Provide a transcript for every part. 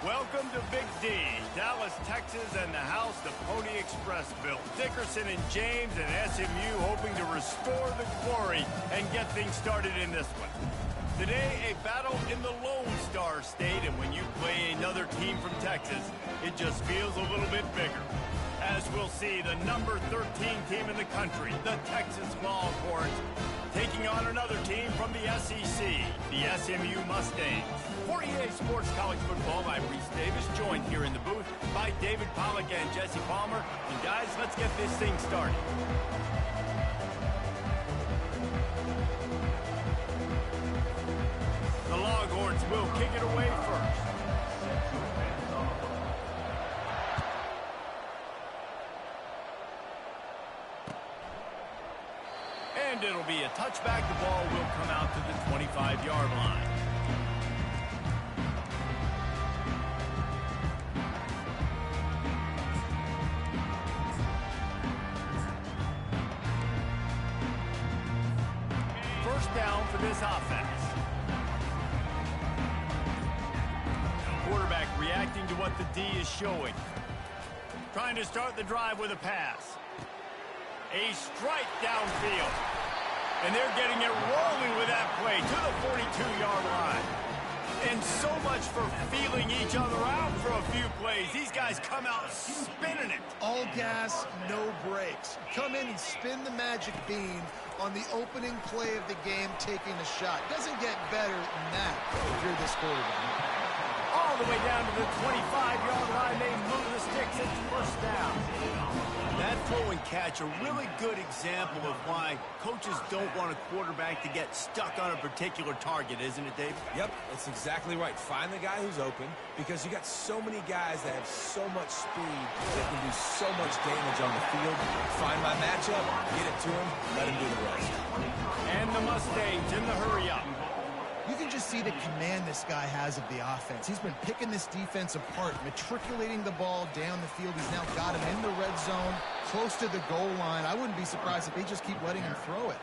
Welcome to Big D, Dallas, Texas, and the house the Pony Express built. Dickerson and James and SMU hoping to restore the glory and get things started in this one. Today, a battle in the Lone Star State, and when you play another team from Texas, it just feels a little bit bigger. As we'll see, the number 13 team in the country, the Texas Longhorns, taking on another team from the SEC, the SMU Mustangs. For EA Sports College Football, I'm Reese Davis, joined here in the booth by David Pollack and Jesse Palmer. And guys, let's get this thing started. The Longhorns will kick it away first. And it'll be a touchback. The ball will come out to the 25-yard line. First down for this offense. Quarterback reacting to what the D is showing. Trying to start the drive with a pass. A strike downfield. And they're getting it rolling with that play to the 42-yard line. And so much for feeling each other out for a few plays. These guys come out spinning it. All gas, no brakes. Come in and spin the magic bean on the opening play of the game, taking a shot. Doesn't get better than that if you're this quarterback. All the way down to the 25-yard line. They move the sticks. It's first down. That throw and catch, a really good example of why coaches don't want a quarterback to get stuck on a particular target, isn't it, Dave? Yep, that's exactly right. Find the guy who's open, because you got so many guys that have so much speed that can do so much damage on the field. Find my matchup, get it to him, let him do the rest. And the Mustangs in the hurry-up. You can just see the command this guy has of the offense. He's been picking this defense apart, matriculating the ball down the field. He's now got him in the red zone, close to the goal line. I wouldn't be surprised if they just keep letting him throw it.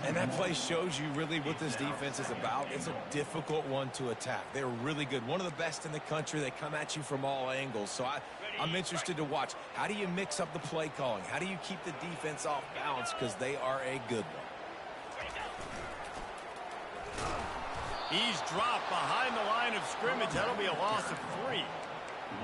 And that play shows you really what this defense is about. It's a difficult one to attack. They're really good. One of the best in the country. They come at you from all angles. So I'm interested to watch. How do you mix up the play calling? How do you keep the defense off balance? Because they are a good one. He's dropped behind the line of scrimmage. That'll be a loss of 3.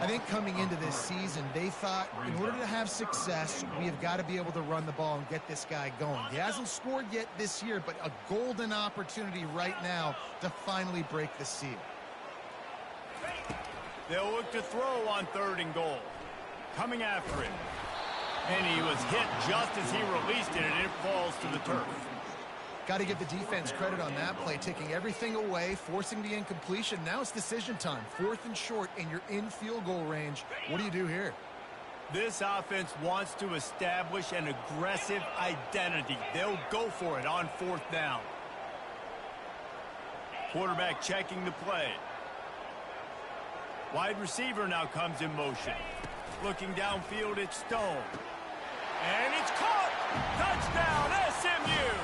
I think coming into this season, they thought in order to have success, we have got to be able to run the ball and get this guy going. He hasn't scored yet this year, but a golden opportunity right now to finally break the seal. They'll look to throw on 3rd and goal. Coming after him. And he was hit just as he released it, and it falls to the turf. Got to give the defense credit on that play, taking everything away, forcing the incompletion. Now it's decision time. 4th and short, and you're in field goal range. What do you do here? This offense wants to establish an aggressive identity. They'll go for it on 4th down. Quarterback checking the play. Wide receiver now comes in motion. Looking downfield, it's Stone. And it's caught! Touchdown, SMU!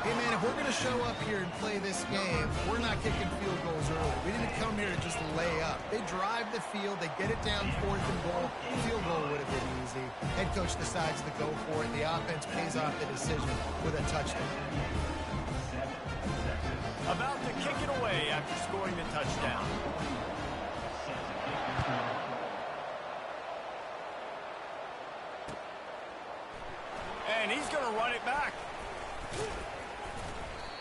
Hey, man, if we're going to show up here and play this game, we're not kicking field goals early. We didn't come here to just lay up. They drive the field. They get it down 4th and goal. Field goal would have been easy. Head coach decides to go for it. The offense pays off the decision with a touchdown. About to kick it away after scoring the touchdown. And he's going to run it back.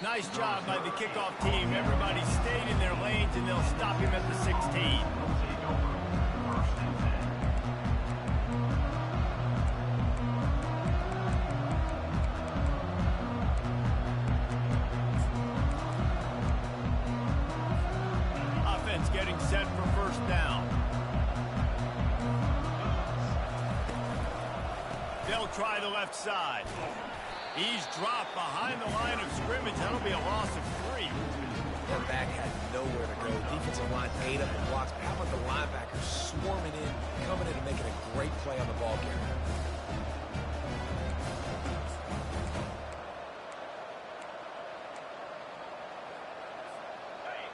Nice job by the kickoff team. Everybody stayed in their lanes, and they'll stop him at the 16. Offense getting set for 1st down. They'll try the left side. He's dropped behind the line of scrimmage. That'll be a loss of 3. Their back had nowhere to go. Defensive line ate up the blocks. How about the linebackers swarming in, coming in and making a great play on the ball carrier?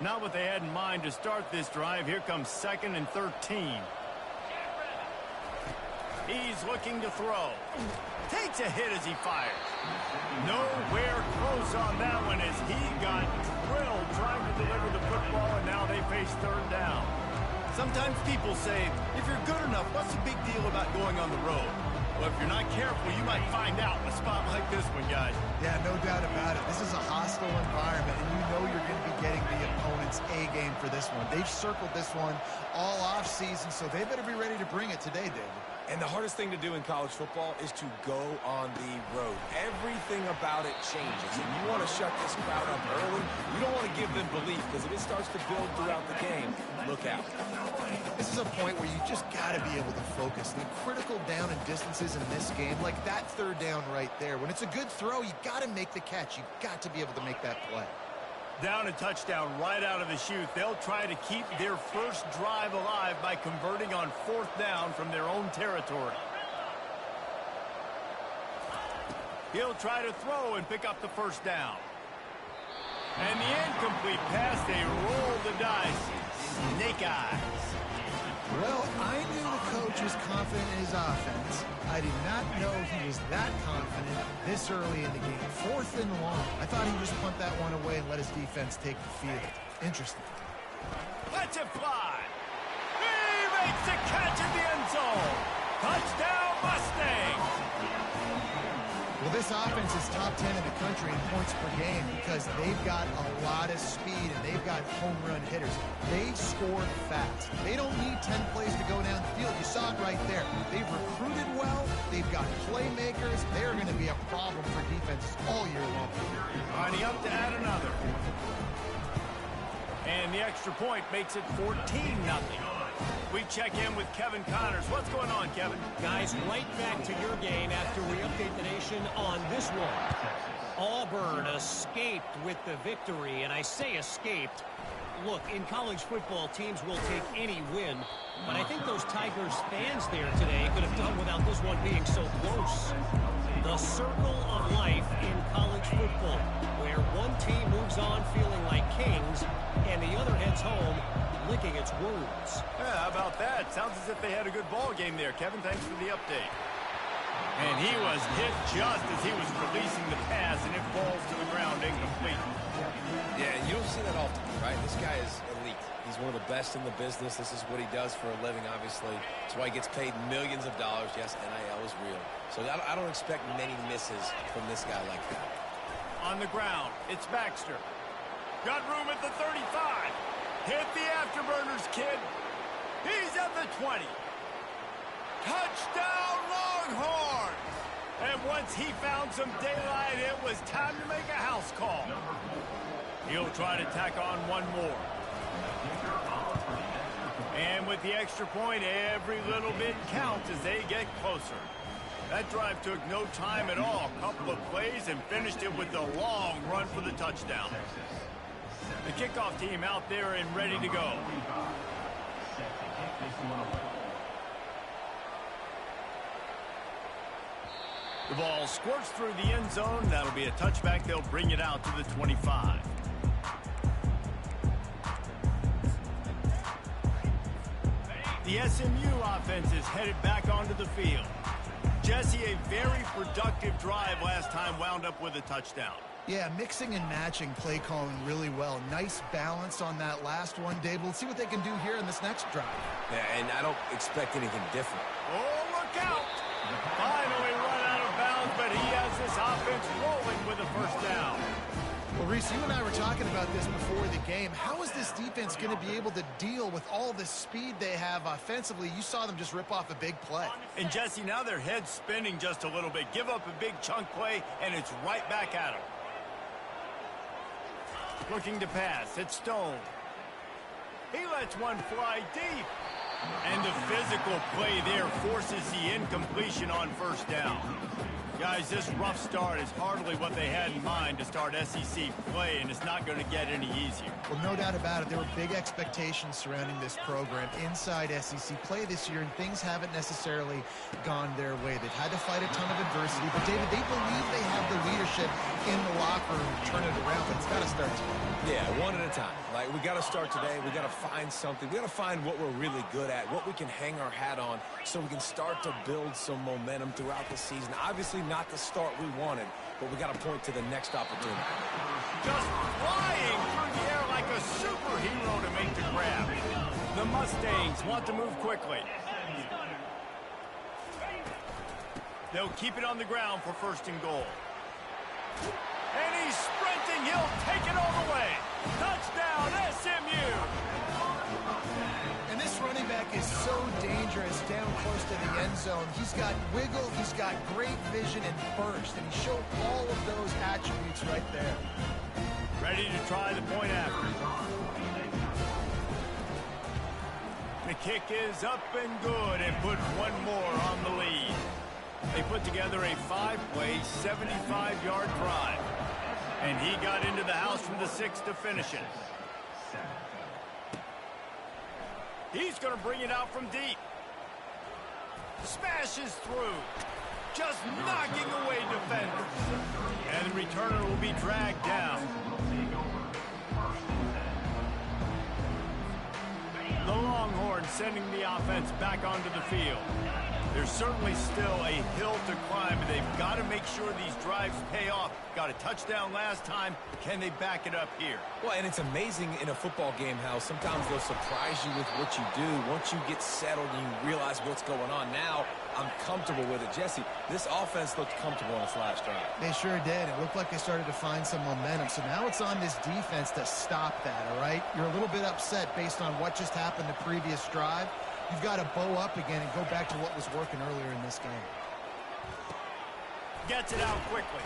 Not what they had in mind to start this drive. Here comes 2nd and 13. He's looking to throw. Takes a hit as he fires. Nowhere close on that one as he got drilled trying to deliver the football, and now they face 3rd down. Sometimes people say, if you're good enough, what's the big deal about going on the road? Well, if you're not careful, you might find out in a spot like this one, guys. Yeah, no doubt about it. This is a hostile environment, and you know you're going to be getting the opponent's A game for this one. They've circled this one all off season, so they better be ready to bring it today, David. And the hardest thing to do in college football is to go on the road. Everything about it changes, and you want to shut this crowd up early. You don't want to give them belief, because if it starts to build throughout the game, look out. This is a point where you just got to be able to focus. The critical down and distances in this game, like that 3rd down right there. When it's a good throw, you got to make the catch. You got to be able to make that play. Down a touchdown right out of the chute. They'll try to keep their first drive alive by converting on 4th down from their own territory. He'll try to throw and pick up the 1st down. And the incomplete pass, they roll the dice. Snake eyes. Well, I knew the coach was confident in his offense. I did not know he was that confident this early in the game. 4th and long. I thought he'd just punt that one away and let his defense take the field. Interesting. Let's it fly. He makes the catch in the end zone. Touchdown, Mustangs. Well, this offense is top 10 in the country in points per game because they've got a lot of speed and they've got home run hitters. They score fast. They don't need 10 plays to go down the field. You saw it right there. They've recruited well. They've got playmakers. They're going to be a problem for defenses all year long. Lining up to add another. And the extra point makes it 14-0. We check in with Kevin Connors. What's going on, Kevin? Guys, right back to your game after we update the nation on this one. Auburn escaped with the victory, and I say escaped. Look, in college football, teams will take any win, but I think those Tigers fans there today could have done without this one being so close. The circle of life in college football, where one team moves on feeling like kings, and the other heads home licking its wounds. Yeah, how about that? Sounds as if they had a good ball game there. Kevin, thanks for the update. And he was hit just as he was releasing the pass, and it falls to the ground incomplete. Yeah, you don't see that often, right? This guy is elite. He's one of the best in the business. This is what he does for a living, obviously. That's why he gets paid millions of dollars. Yes, NIL is real. So I don't expect many misses from this guy like that. On the ground, it's Baxter. Got room at the 35. Hit the afterburners, kid. He's at the 20. Touchdown, Longhorns! And once he found some daylight, it was time to make a house call. He'll try to tack on one more. And with the extra point, every little bit counts as they get closer. That drive took no time at all. A couple of plays and finished it with a long run for the touchdown. The kickoff team out there and ready to go. The ball squirts through the end zone. That'll be a touchback. They'll bring it out to the 25. The SMU offense is headed back onto the field. Jesse, a very productive drive last time, wound up with a touchdown. Yeah, mixing and matching play calling really well. Nice balance on that last one, Dave. We'll see what they can do here in this next drive. Yeah, and I don't expect anything different. Oh, look out! Finally run out of bounds, but he has this offense rolling with a 1st down. Well, Reese, you and I were talking about this before the game. How is this defense going to be able to deal with all the speed they have offensively? You saw them just rip off a big play. And, Jesse, now their head's spinning just a little bit. Give up a big chunk play, and it's right back at them. Looking to pass. It's Stone. He lets one fly deep. And the physical play there forces the incompletion on 1st down. Guys, this rough start is hardly what they had in mind to start SEC play, and it's not going to get any easier. Well, no doubt about it. There were big expectations surrounding this program inside SEC play this year, and things haven't necessarily gone their way. They've had to fight a ton of adversity, but, David, they believe they have the leadership in the locker room and turn it around, but it's got to start today. Yeah, one at a time. Like, we got to start today. We got to find something. We got to find what we're really good at, what we can hang our hat on, so we can start to build some momentum throughout the season. Obviously, not the start we wanted, but we got to point to the next opportunity. Just flying through the air like a superhero to make the grab. The Mustangs want to move quickly. They'll keep it on the ground for 1st and goal. And he's sprinting. He'll take it all the way. Touchdown, SMU. And this running back is so dangerous down close to the end zone. He's got wiggle. He's got great vision and burst. And he showed all of those attributes right there. Ready to try the point after. The kick is up and good and put one more on the lead. They put together a 5-play, 75-yard drive. And he got into the house from the 6 to finish it. He's going to bring it out from deep. Smashes through. Just knocking away defenders. And the returner will be dragged down. The Longhorns sending the offense back onto the field. There's certainly still a hill to climb, and they've got to make sure these drives pay off. Got a touchdown last time. Can they back it up here? Well, and it's amazing in a football game how sometimes they'll surprise you with what you do. Once you get settled and you realize what's going on, now I'm comfortable with it. Jesse, this offense looked comfortable in its last drive. They sure did. It looked like they started to find some momentum. So now it's on this defense to stop that, all right? You're a little bit upset based on what just happened the previous drive. You've got to bow up again and go back to what was working earlier in this game. Gets it out quickly.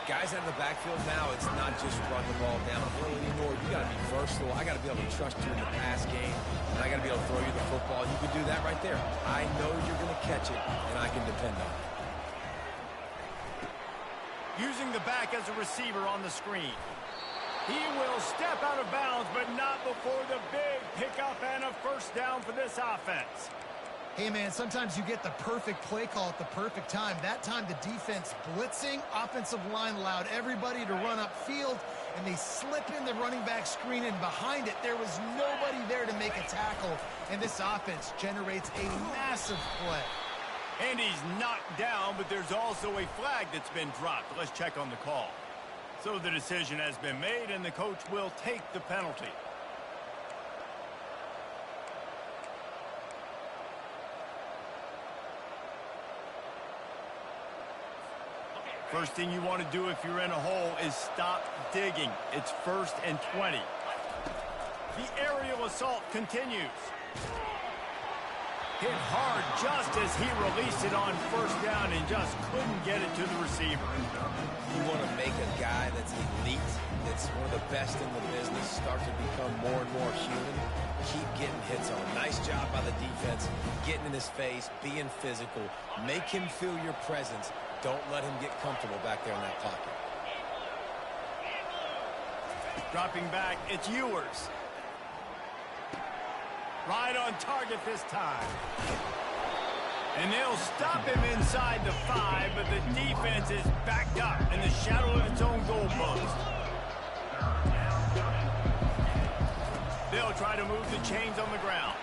Guys out of the backfield now, it's not just run the ball downhill anymore. You got to be versatile. I got to be able to trust you in the pass game, and I got to be able to throw you the football. You can do that right there. I know you're going to catch it, and I can depend on it. Using the back as a receiver on the screen. He will step out of bounds, but not before the big pickup and a 1st down for this offense. Hey, man, sometimes you get the perfect play call at the perfect time. That time the defense blitzing, offensive line allowed everybody to run upfield, and they slip in the running back screen, and behind it there was nobody there to make a tackle, and this offense generates a massive play. And he's knocked down, but there's also a flag that's been dropped. Let's check on the call. So the decision has been made, and the coach will take the penalty. First thing you want to do if you're in a hole is stop digging. It's 1st and 20. The aerial assault continues. Hit hard just as he released it on 1st down and just couldn't get it to the receiver. You want to make a guy that's elite, that's one of the best in the business, start to become more and more human. Keep getting hits on him. Nice job by the defense, getting in his face, being physical. Make him feel your presence. Don't let him get comfortable back there in that pocket. Dropping back, it's Ewers. Right on target this time. And they'll stop him inside the 5, but the defense is backed up in the shadow of its own goalpost. They'll try to move the chains on the ground.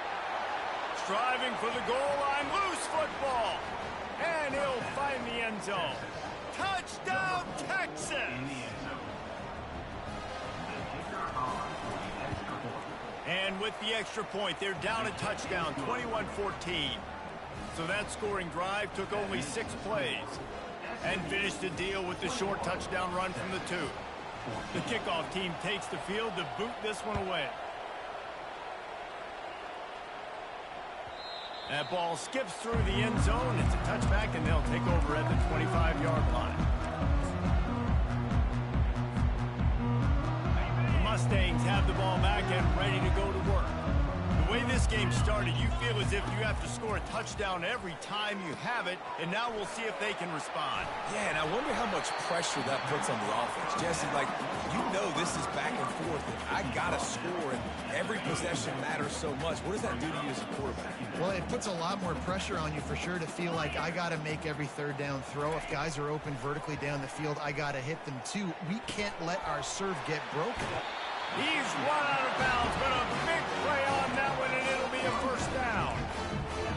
Striving for the goal line, loose football. And he'll find the end zone. Touchdown, Texas! And with the extra point, they're down a touchdown, 21-14. So that scoring drive took only 6 plays and finished the deal with the short touchdown run from the 2. The kickoff team takes the field to boot this one away. That ball skips through the end zone. It's a touchback, and they'll take over at the 25-yard line. The Mustangs have the ball back and ready to go to work. The The way this game started, you feel as if you have to score a touchdown every time you have it, and now we'll see if they can respond. Yeah, and I wonder how much pressure that puts on the offense. Jesse, like, you know this is back and forth, and I got to score, and every possession matters so much. What does that do to you as a quarterback? Well, it puts a lot more pressure on you for sure to feel like I got to make every third down throw. If guys are open vertically down the field, I got to hit them too. We can't let our serve get broken. He's run out of bounds, but a big play on that one, and it'll be a first down.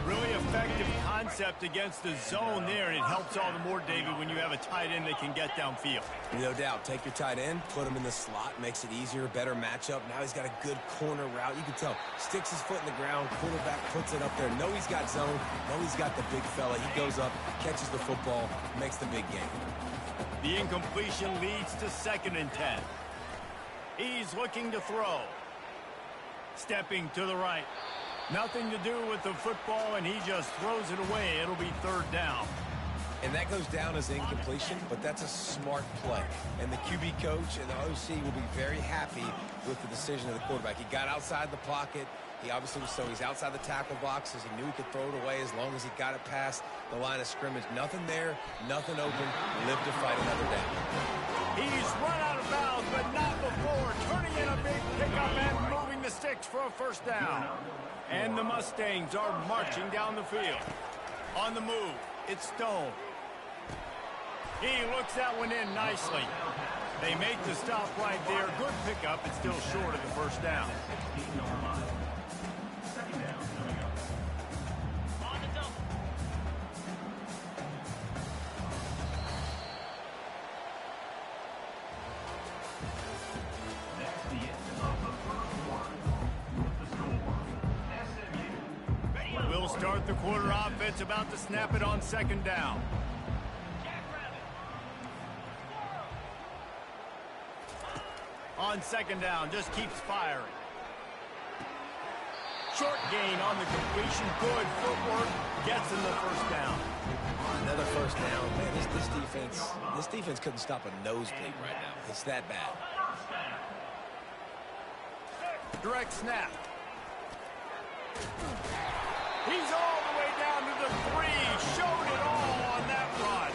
Really effective concept against the zone there, and it helps all the more, David, when you have a tight end that can get downfield. No doubt. Take your tight end, put him in the slot, makes it easier, better matchup. Now he's got a good corner route. You can tell. Sticks his foot in the ground, quarterback puts it up there. Know he's got zone. Know he's got the big fella. He goes up, catches the football, makes the big game. The incompletion leads to 2nd and 10. He's looking to throw. Stepping to the right. Nothing to do with the football, and he just throws it away. It'll be 3rd down. And that goes down as incompletion, but that's a smart play. And the QB coach and the OC will be very happy with the decision of the quarterback. He got outside the pocket. He obviously was so he's outside the tackle boxes. He knew he could throw it away as long as he got it past the line of scrimmage. Nothing there, nothing open. Live to fight another down. He's run out of bounds, but not before. Turning in a big pickup and moving the sticks for a first down. And the Mustangs are marching down the field. On the move, it's Stone. He looks that one in nicely. They make the stop right there. Good pickup. It's still short of the first down. We'll start the quarter offense, about to snap it on 2nd down. On 2nd down, just keeps firing. Short gain on the completion. Good footwork. Gets in the first down. Another first down. Man, this defense couldn't stop a nosebleed right now. It's that bad. Direct snap. He's all the way down to the 3. Showed it all on that run.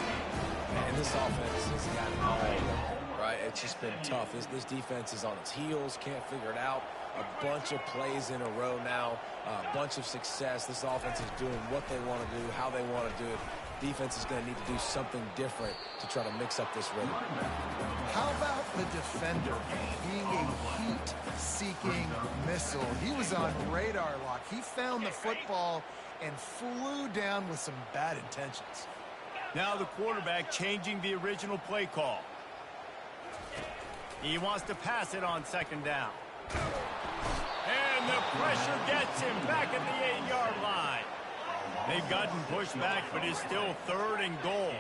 Man, this offense has got it all, right? It's just been tough. This defense is on its heels, can't figure it out. A bunch of plays in a row now, a bunch of success. This offense is doing what they want to do, how they want to do it. Defense is going to need to do something different to try to mix up this rhythm. How about the defender being a heat-seeking missile? He was on radar lock. He found the football and flew down with some bad intentions. Now the quarterback changing the original play call. He wants to pass it on 2nd down. And the pressure gets him back at the 8-yard line. They've gotten pushed back, but it's still 3rd and goal.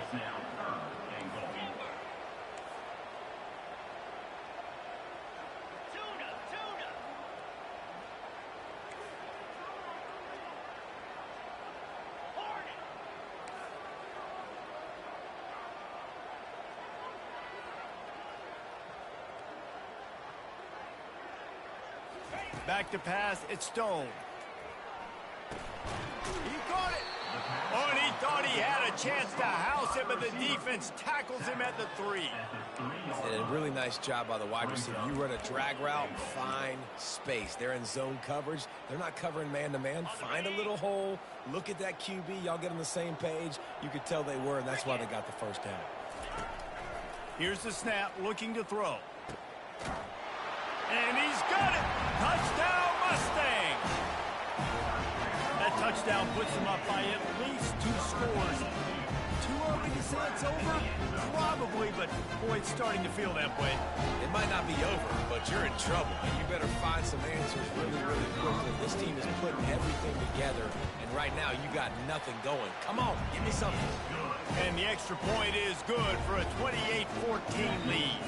Back to pass, it's Stone. He caught it. Oh, and he thought he had a chance to house it, but the defense tackles him at the 3. And a really nice job by the wide receiver. You run a drag route, find space. They're in zone coverage. They're not covering man-to-man. Find a little hole. Look at that QB. Y'all get on the same page. You could tell they were, and that's why they got the first down. Here's the snap, looking to throw. And he's got it. Touchdown, Mustangs. That touchdown puts them up by at least 2 scores. Too early to say it's over? Probably, but boy, it's starting to feel that way. It might not be over, but you're in trouble, and you better find some answers really, really quickly. This team is putting everything together, and right now you got nothing going. Come on, give me something. And the extra point is good for a 28-14 lead.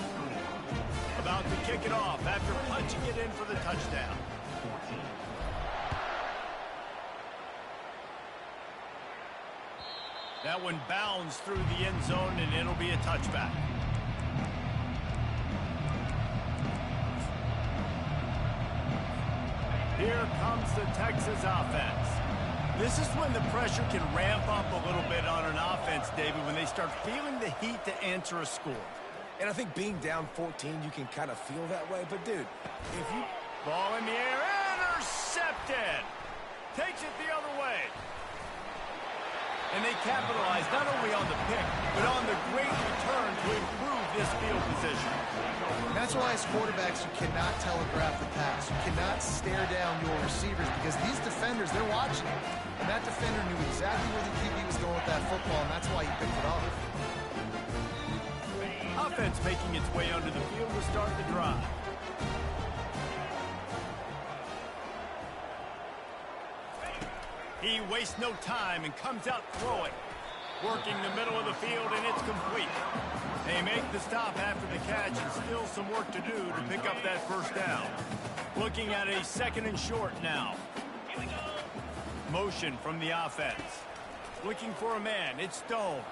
About to kick it off after punching it in for the touchdown. That one bounds through the end zone, and it'll be a touchback. Here comes the Texas offense. This is when the pressure can ramp up a little bit on an offense, David, when they start feeling the heat to answer a score. And I think being down 14, you can kind of feel that way. But, dude, if you... Ball in the air, intercepted. Takes it the other way. And they capitalize not only on the pick, but on the great return to improve this field position. And that's why as quarterbacks, you cannot telegraph the pass. You cannot stare down your receivers because these defenders, they're watching it. And that defender knew exactly where the QB was going with that football, and that's why he picked it off. Offense making its way under the field to start the drive. He wastes no time and comes out throwing. Working the middle of the field, and it's complete. They make the stop after the catch, and still some work to do to pick up that first down. Looking at a 2nd and short now. Motion from the offense. Looking for a man. It's Stone.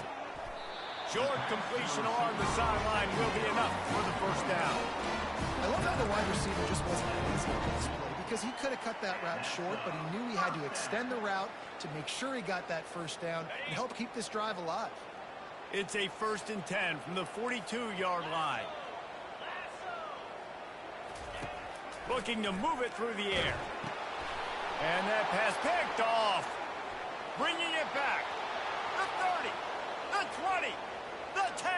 Short completion along the sideline will be enough for the first down. I love how the wide receiver just wasn't easy on this play because he could have cut that route short, but he knew he had to extend the route to make sure he got that first down and help keep this drive alive. It's a 1st and 10 from the 42-yard line. Looking to move it through the air. And that pass picked off. Bringing it back. The 30, the 20, the 10.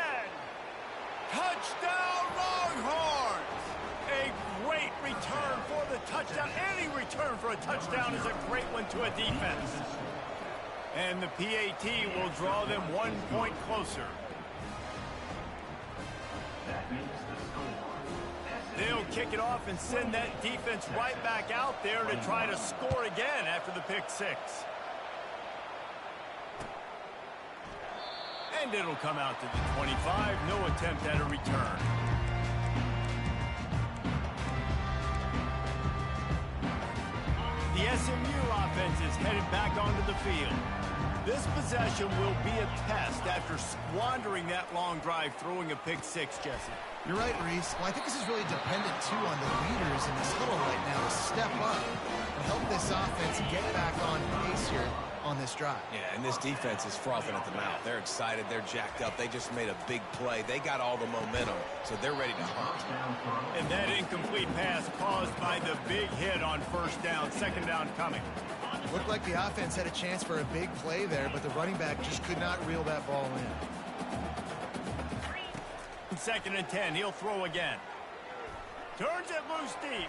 Touchdown Longhorns! A great return for the touchdown. Any return for a touchdown is a great one to a defense. And the PAT will draw them 1 point closer. They'll kick it off and send that defense right back out there to try to score again after the pick six. And it'll come out to the 25. No attempt at a return. The SMU offense is headed back onto the field. This possession will be a test after squandering that long drive throwing a pick six, Jesse. You're right, Reese. Well, I think this is really dependent, too, on the leaders in this huddle right now to step up and help this offense get back on pace here on this drive. Yeah, and this defense is frothing at the mouth. They're excited. They're jacked up. They just made a big play. They got all the momentum, so they're ready to hunt. And that incomplete pass caused by the big hit on first down. 2nd down coming. Looked like the offense had a chance for a big play there, but the running back just could not reel that ball in. 2nd and 10. He'll throw again. Turns it loose deep.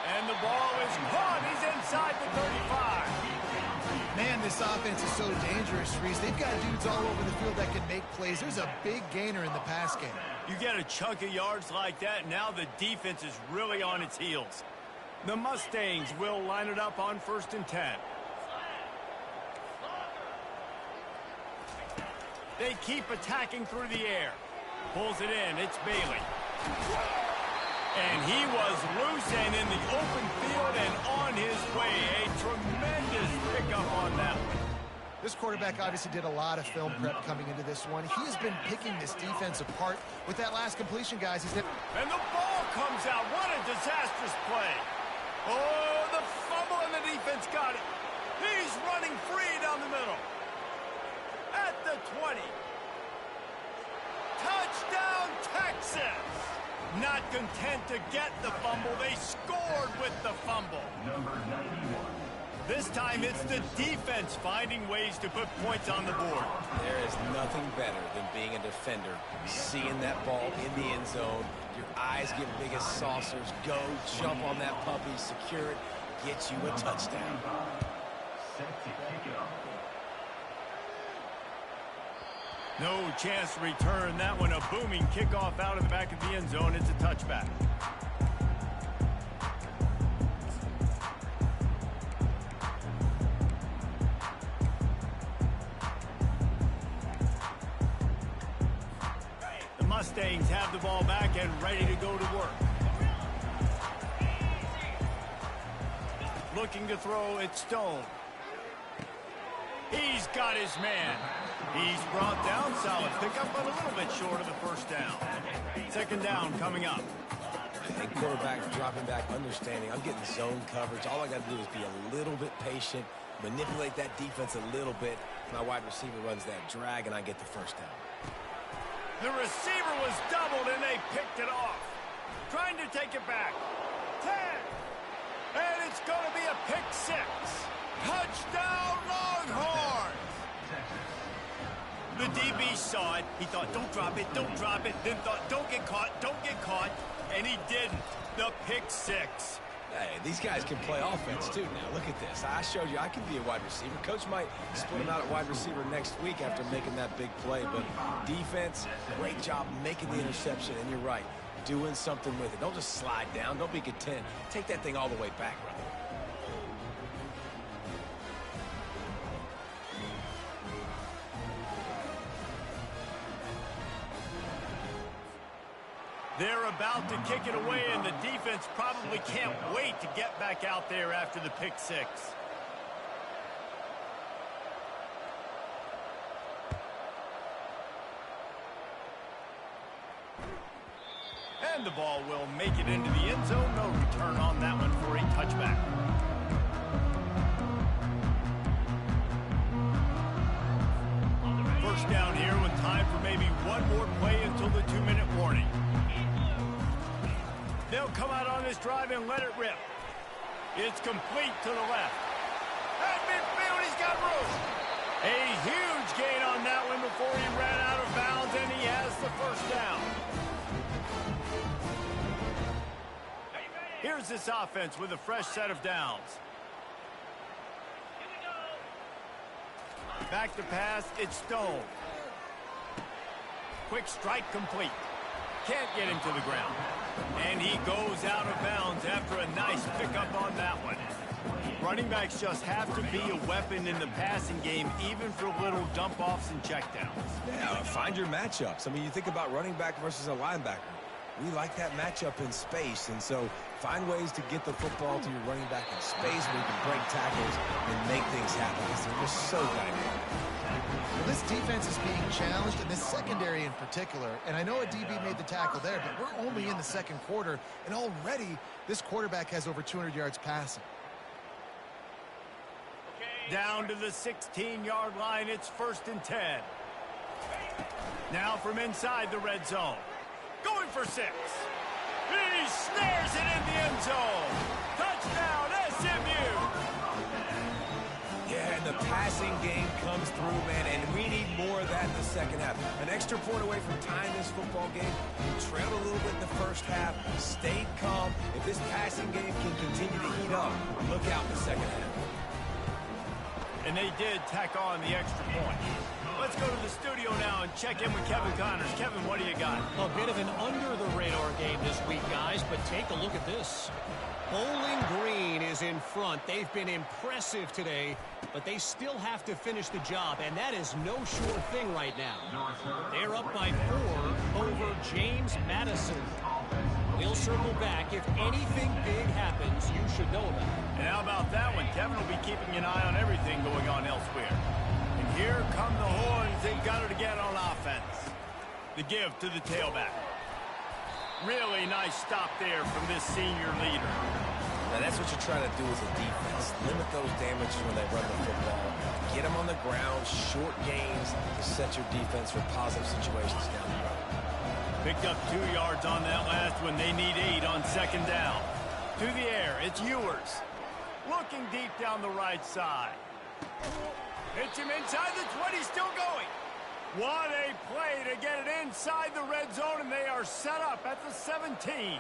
And the ball is caught. He's inside the 35. Man, this offense is so dangerous, Reese. They've got dudes all over the field that can make plays. There's a big gainer in the pass game. You get a chunk of yards like that, now the defense is really on its heels. The Mustangs will line it up on 1st and 10. They keep attacking through the air. Pulls it in. It's Bailey. And he was loose and in the open field and on his way. A tremendous pickup on that one. This quarterback obviously did a lot of film prep coming into this one. He has been picking this defense apart with that last completion, guys. And the ball comes out. What a disastrous play. Oh, the fumble and the defense got it. He's running free down the middle. At the 20. Touchdown, Texas. Not content to get the fumble, they scored with the fumble. Number 91. This time it's the defense finding ways to put points on the board. There is nothing better than being a defender, seeing that ball in the end zone, your eyes get big as saucers, go, jump on that puppy, secure it, get you a touchdown. Set to kick it off. No chance to return that one. A booming kickoff out of the back of the end zone. It's a touchback. The Mustangs have the ball back and ready to go to work. Looking to throw, it's Stone. He's got his man. He's brought down. Solid pickup, but a little bit short of the first down. 2nd down coming up. And quarterback dropping back, understanding I'm getting zone coverage. All I got to do is be a little bit patient, manipulate that defense a little bit. My wide receiver runs that drag, and I get the first down. The receiver was doubled, and they picked it off. Trying to take it back. 10. And it's going to be a pick 6. Touchdown, Longhorns! The DB saw it. He thought, don't drop it, don't drop it. Then thought, don't get caught, don't get caught. And he didn't. The pick 6. Hey, these guys can play offense, too, now. Look at this. I showed you I can be a wide receiver. Coach might split him out at wide receiver next week after making that big play. But defense, great job making the interception. And you're right, doing something with it. Don't just slide down. Don't be content. Take that thing all the way back, brother. They're about to kick it away, and the defense probably can't wait to get back out there after the pick 6. And the ball will make it into the end zone. No return on that one for a touchback. First down here with time for maybe one more play until the 2-minute warning. They'll come out on this drive and let it rip. It's complete to the left. At midfield, he's got room. A huge gain on that one before he ran out of bounds, and he has the first down. Here's this offense with a fresh set of downs. Back to pass, it's Stone. Quick strike complete. Can't get him to the ground. And he goes out of bounds after a nice pickup on that one. Running backs just have to be a weapon in the passing game, even for little dump-offs and checkdowns. Yeah, find your matchups. I mean, you think about running back versus a linebacker. We like that matchup in space, and so find ways to get the football to your running back in space where you can break tackles and make things happen. They're just so dynamic. Well, this defense is being challenged, and this secondary in particular. And I know a DB made the tackle there, but we're only in the second quarter, and already this quarterback has over 200 yards passing. Down to the 16-yard line, it's 1st and 10. Now from inside the red zone. Going for 6. He snares it in the end zone. Touchdown, SMU. Yeah, and the passing game comes through, man, and we need more of that in the second half. An extra point away from tying this football game. We trailed a little bit in the first half, stayed calm. If this passing game can continue to heat up, look out in the second half. And they did tack on the extra point. Let's go to the studio now and check in with Kevin Connors. Kevin, what do you got? A bit of an under-the-radar game this week, guys, but take a look at this. Bowling Green is in front. They've been impressive today, but they still have to finish the job, and that is no sure thing right now. They're up by 4 over James Madison. We'll circle back. If anything big happens, you should know about it. And how about that one? Kevin will be keeping an eye on everything going on elsewhere. And here come the Horns. They've got it again on offense. The give to the tailback. Really nice stop there from this senior leader. Now, that's what you're trying to do as a defense. Limit those damages when they run the football. Get them on the ground, short gains to set your defense for positive situations down the road. Picked up 2 yards on that last one. They need 8 on 2nd down. To the air, it's Ewers. Looking deep down the right side. Hits him inside the 20, still going. What a play to get it inside the red zone, and they are set up at the 17.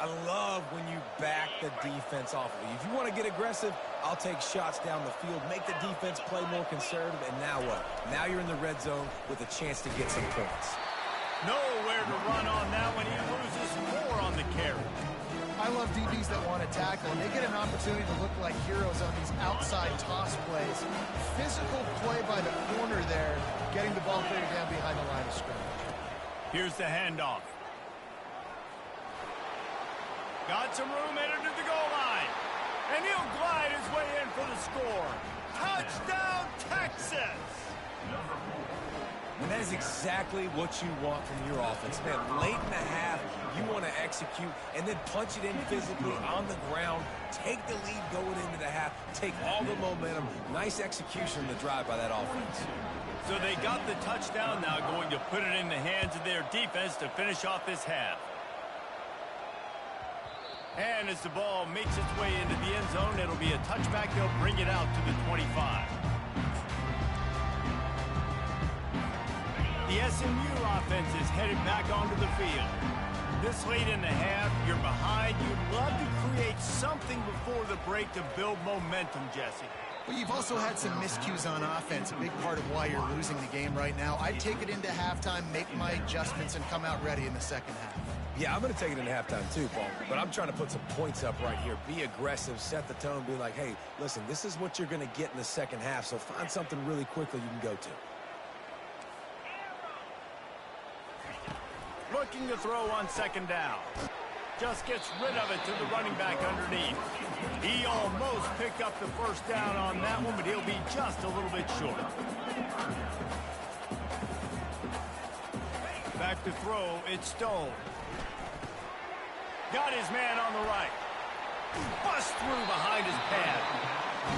I love when you back the defense off of you. If you want to get aggressive, I'll take shots down the field, make the defense play more conservative, and now what? Now you're in the red zone with a chance to get some points. Nowhere to run on that one. He loses 4 on the carry. I love DBs that want to tackle, and they get an opportunity to look like heroes on these outside toss plays. Physical play by the corner there, getting the ball cleared down behind the line of scrimmage. Here's the handoff. Got some room, entered to the goal line. And he'll glide his way in for the score. Touchdown, Texas! And that is exactly what you want from your offense. Man, late in the half, you want to execute and then punch it in physically on the ground, take the lead going into the half, take all the momentum. Nice execution on the drive by that offense. So they got the touchdown, now going to put it in the hands of their defense to finish off this half. And as the ball makes its way into the end zone, it'll be a touchback. They'll bring it out to the 25. The SMU offense is headed back onto the field. This late in the half, you're behind. You'd love to create something before the break to build momentum, Jesse. But you've also had some miscues on offense, a big part of why you're losing the game right now. I'd take it into halftime, make my adjustments, and come out ready in the second half. Yeah, I'm going to take it into halftime too, Paul. But I'm trying to put some points up right here. Be aggressive, set the tone, be like, hey, listen, this is what you're going to get in the second half, so find something really quickly you can go to. Looking to throw on second down. Just gets rid of it to the running back underneath. He almost picked up the first down on that one, but he'll be just a little bit short. Back to throw, it's Stone. Got his man on the right. Bust through behind his pad.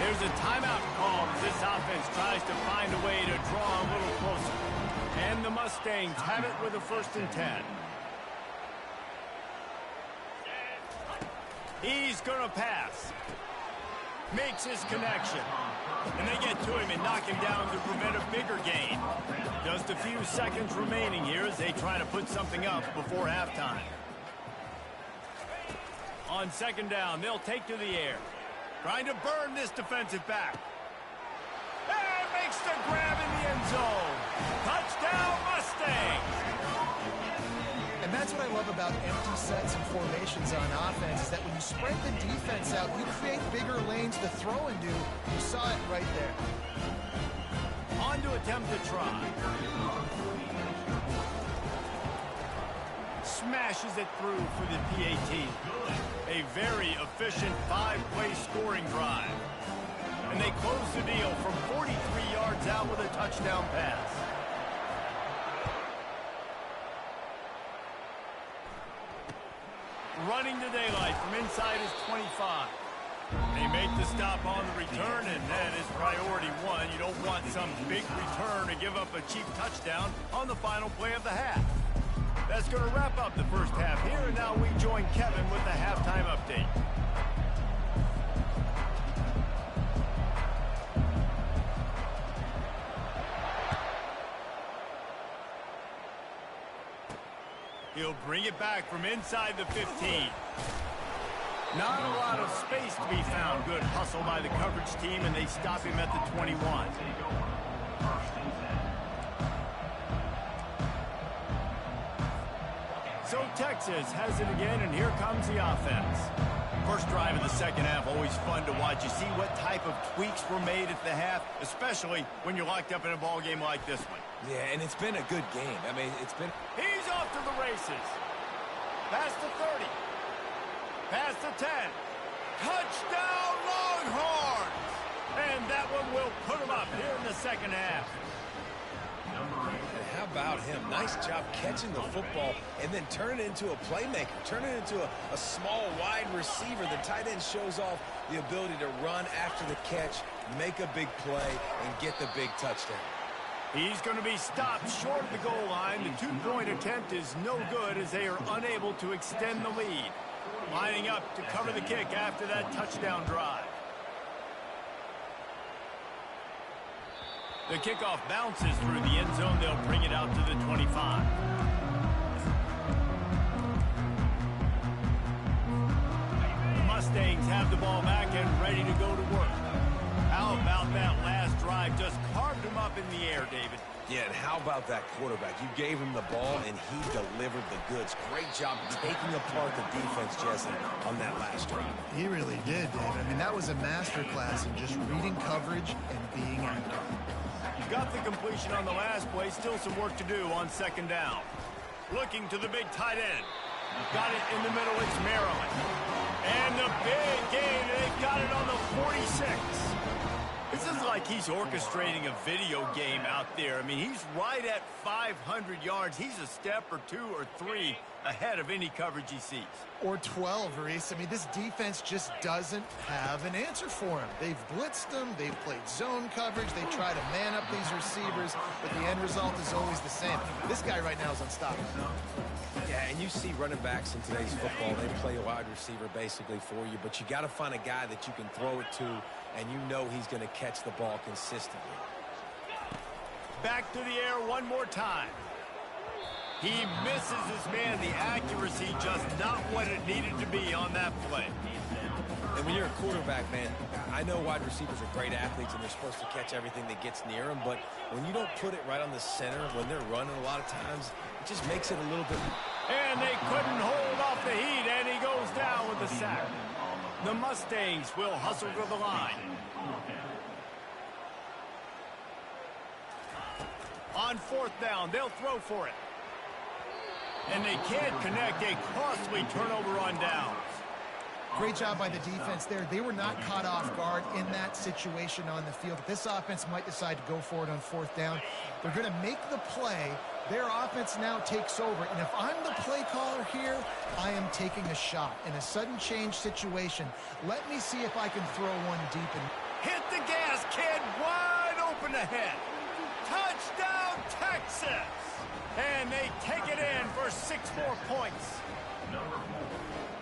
There's a timeout call as this offense tries to find a way to draw a little closer. And the Mustangs have it with a 1st and 10. He's going to pass. Makes his connection. And they get to him and knock him down to prevent a bigger gain. Just a few seconds remaining here as they try to put something up before halftime. On second down, they'll take to the air. Trying to burn this defensive back. And makes the grab in the end zone. Touchdown, Mustangs! And that's what I love about empty sets and formations on offense, is that when you spread the defense out, you create bigger lanes to throw into. You saw it right there. On to attempt to try. Smashes it through for the PAT. A very efficient 5-play scoring drive. And they close the deal from 43 yards out with a touchdown pass. Running to daylight from inside his 25. They make the stop on the return, and that is priority one. You don't want some big return to give up a cheap touchdown on the final play of the half. That's going to wrap up the first half here, and now we join Kevin with the halftime update. He'll bring it back from inside the 15. Not a lot of space to be found. Good hustle by the coverage team, and they stop him at the 21. So Texas has it again, and here comes the offense. First drive of the second half, always fun to watch. You see what type of tweaks were made at the half, especially when you're locked up in a ball game like this one. Yeah, and it's been a good game. I mean, it's been... He's off to the races. Past the 30. Past the 10. Touchdown, Longhorns! And that one will put them up here in the second half. And how about him? Nice job catching the football and then turn it into a playmaker. Turn it into a small, wide receiver. The tight end shows off the ability to run after the catch, make a big play, and get the big touchdown. He's going to be stopped short of the goal line. The two-point attempt is no good as they are unable to extend the lead. Lining up to cover the kick after that touchdown drive. The kickoff bounces through the end zone. They'll bring it out to the 25. The Mustangs have the ball back and ready to go to work. How about that last drive? Just carved him up in the air, David. Yeah, and how about that quarterback? You gave him the ball, and he delivered the goods. Great job taking apart the defense, Jesse, on that last drive. He really did, Dave. I mean, that was a masterclass in just reading coverage and being accurate. Got the completion on the last play. Still some work to do on second down. Looking to the big tight end. Got it in the middle. It's Maryland. And the big gain. They've got it on the 46. This is like like he's orchestrating a video game out there. I mean, he's right at 500 yards. He's a step or two or three ahead of any coverage he sees. Or 12, Reese. I mean, this defense just doesn't have an answer for him. They've blitzed him. They've played zone coverage. They try to man up these receivers, but the end result is always the same. This guy right now is unstoppable. Yeah, and you see running backs in today's football, they play a wide receiver basically for you, but you got to find a guy that you can throw it to, and you know he's going to catch the ball consistently. Back to the air one more time. He misses his man. The accuracy just not what it needed to be on that play. And when you're a quarterback, man, I know wide receivers are great athletes and they're supposed to catch everything that gets near them, but when you don't put it right on the center, when they're running a lot of times, it just makes it a little bit... And they couldn't hold off the heat, and he goes down with the sack. The Mustangs will hustle to the line. On fourth down, they'll throw for it. And they can't connect. A costly turnover on downs. Great job by the defense there. They were not caught off guard in that situation on the field. This offense might decide to go for it on fourth down. They're going to make the play. Their offense now takes over. And if I'm the play caller here, I am taking a shot in a sudden change situation. Let me see if I can throw one deep. And hit the gas, kid. Wide open ahead. Touchdown, Texas. And they take it in for 6 more points.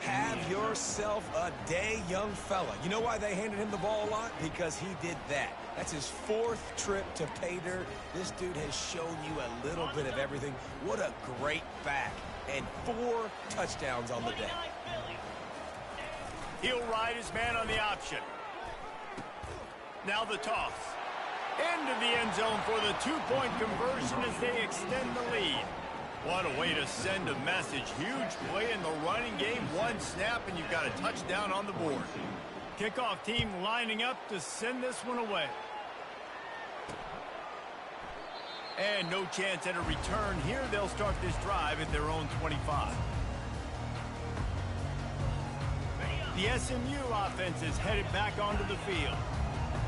Have yourself a day, young fella. You know why they handed him the ball a lot? Because he did that. That's his 4th trip to pay dirt. This dude has shown you a little bit of everything. What a great back. And 4 touchdowns on the day. He'll ride his man on the option. Now the toss. Into the end zone for the 2-point conversion as they extend the lead. What a way to send a message. Huge play in the running game. 1 snap, and you've got a touchdown on the board. Kickoff team lining up to send this one away. And no chance at a return here. They'll start this drive at their own 25. The SMU offense is headed back onto the field.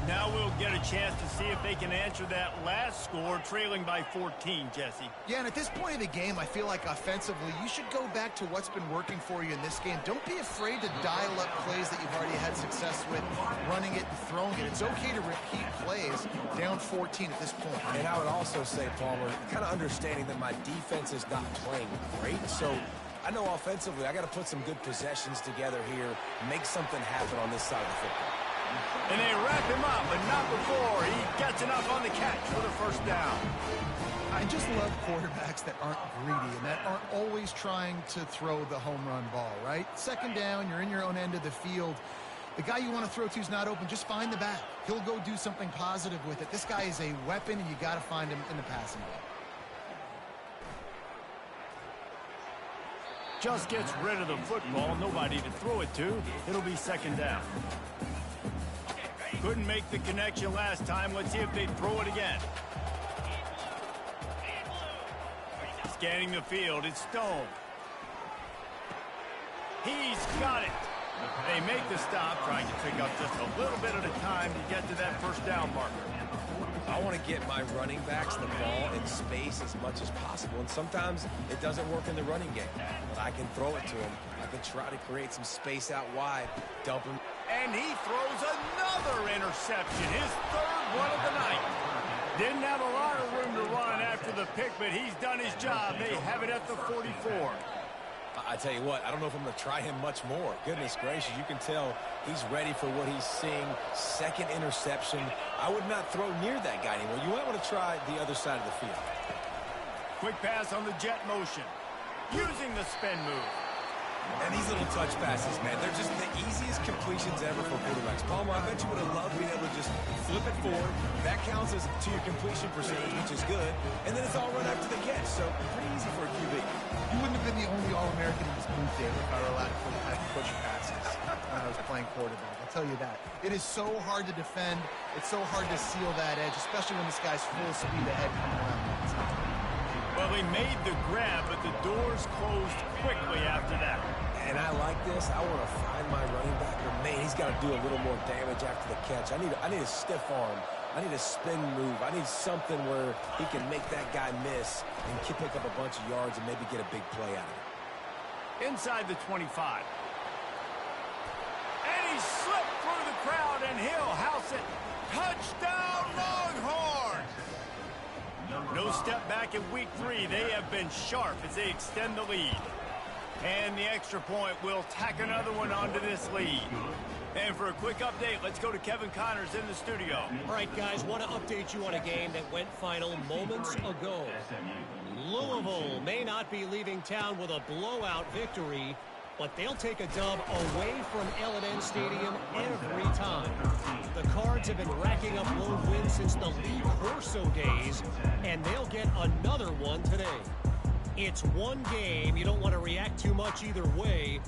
Now we'll get a chance to see if they can answer that last score, trailing by 14, Jesse. Yeah, and at this point of the game, I feel like offensively, you should go back to what's been working for you in this game. Don't be afraid to dial up plays that you've already had success with, running it and throwing it. It's okay to repeat plays down 14 at this point. And I would also say, Palmer, kind of understanding that my defense is not playing great, so I know offensively I got to put some good possessions together here, make something happen on this side of the football. And they wrap him up, but not before he gets enough on the catch for the first down. I just love quarterbacks that aren't greedy and that aren't always trying to throw the home run ball, right? Second down, you're in your own end of the field. The guy you want to throw to is not open. Just find the back. He'll go do something positive with it. This guy is a weapon, and you got to find him in the passing game. Just gets rid of the football. Nobody to throw it to. It'll be second down. Couldn't make the connection last time. Let's see if they throw it again. Scanning the field, it's Stone. He's got it. They make the stop, trying to pick up just a little bit at a time to get to that first down marker. I want to get my running backs the ball in space as much as possible, and sometimes it doesn't work in the running game, but I can throw it to him. I can try to create some space out wide, dump him. And he throws another interception, his 3rd one of the night. Didn't have a lot of room to run after the pick, but he's done his job. They have it at the 44. I tell you what, I don't know if I'm going to try him much more. Goodness gracious, you can tell he's ready for what he's seeing. 2nd interception. I would not throw near that guy anymore. You might want to try the other side of the field. Quick pass on the jet motion. Using the spin move. And these little touch passes, man, they're just the easiest completions ever for quarterbacks. Palmer, I bet you would have loved being able to just flip it forward. That counts as to your completion percentage, which is good. And then it's all run after the catch, so pretty easy for a QB. You wouldn't have been the only All-American in this booth there if I were allowed to push passes when I was playing quarterback. I'll tell you that. It is so hard to defend. It's so hard to seal that edge, especially when this guy's full speed ahead coming around the outside. Well, he made the grab, but the doors closed quickly after that. And I like this. I want to find my running back, but man, he's got to do a little more damage after the catch. I need a stiff arm I need a spin move. I need something where he can make that guy miss and pick up a bunch of yards and maybe get a big play out of it. Inside the 25. And he slipped through the crowd, and he'll house it. Touchdown, Longhorns! No step back in week 3. They have been sharp as they extend the lead. And the extra point will tack another one onto this lead. And for a quick update, let's go to Kevin Connors in the studio. All right, guys, want to update you on a game that went final moments ago. Louisville may not be leaving town with a blowout victory, but they'll take a dub away from L&N Stadium every time. The Cards have been racking up road wins since the Lee Corso days, and they'll get another one today. It's one game. You don't want to react too much either way,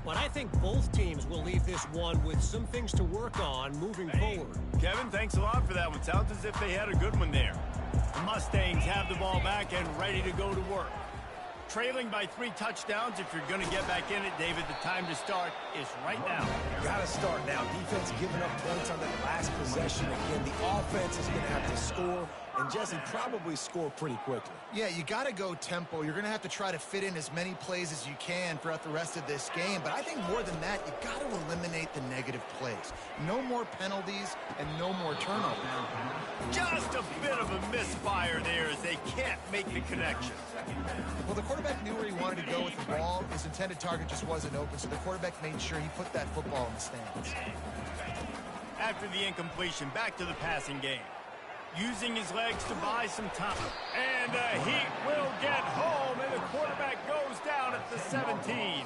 but I think both teams will leave this one with some things to work on moving forward. Kevin, thanks a lot for that one. Sounds as if they had a good one there. The Mustangs have the ball back and ready to go to work. Trailing by 3 touchdowns. If you're going to get back in it, David, the time to start is right now. Got to start now. Defense giving up points on that last possession. Again, the offense is going to have to score, and Jesse probably score pretty quickly. Yeah, you got to go tempo. You're going to have to try to fit in as many plays as you can throughout the rest of this game. But I think more than that, you got to eliminate the negative plays. No more penalties and no more turnovers. Just a bit of a misfire there as they can't make the connection. Well, the quarterback knew where he wanted to go with the ball. His intended target just wasn't open, so the quarterback made sure he put that football in the stands. After the incompletion, back to the passing game. Using his legs to buy some time. And the Heat will get home, and the quarterback goes down at the 17.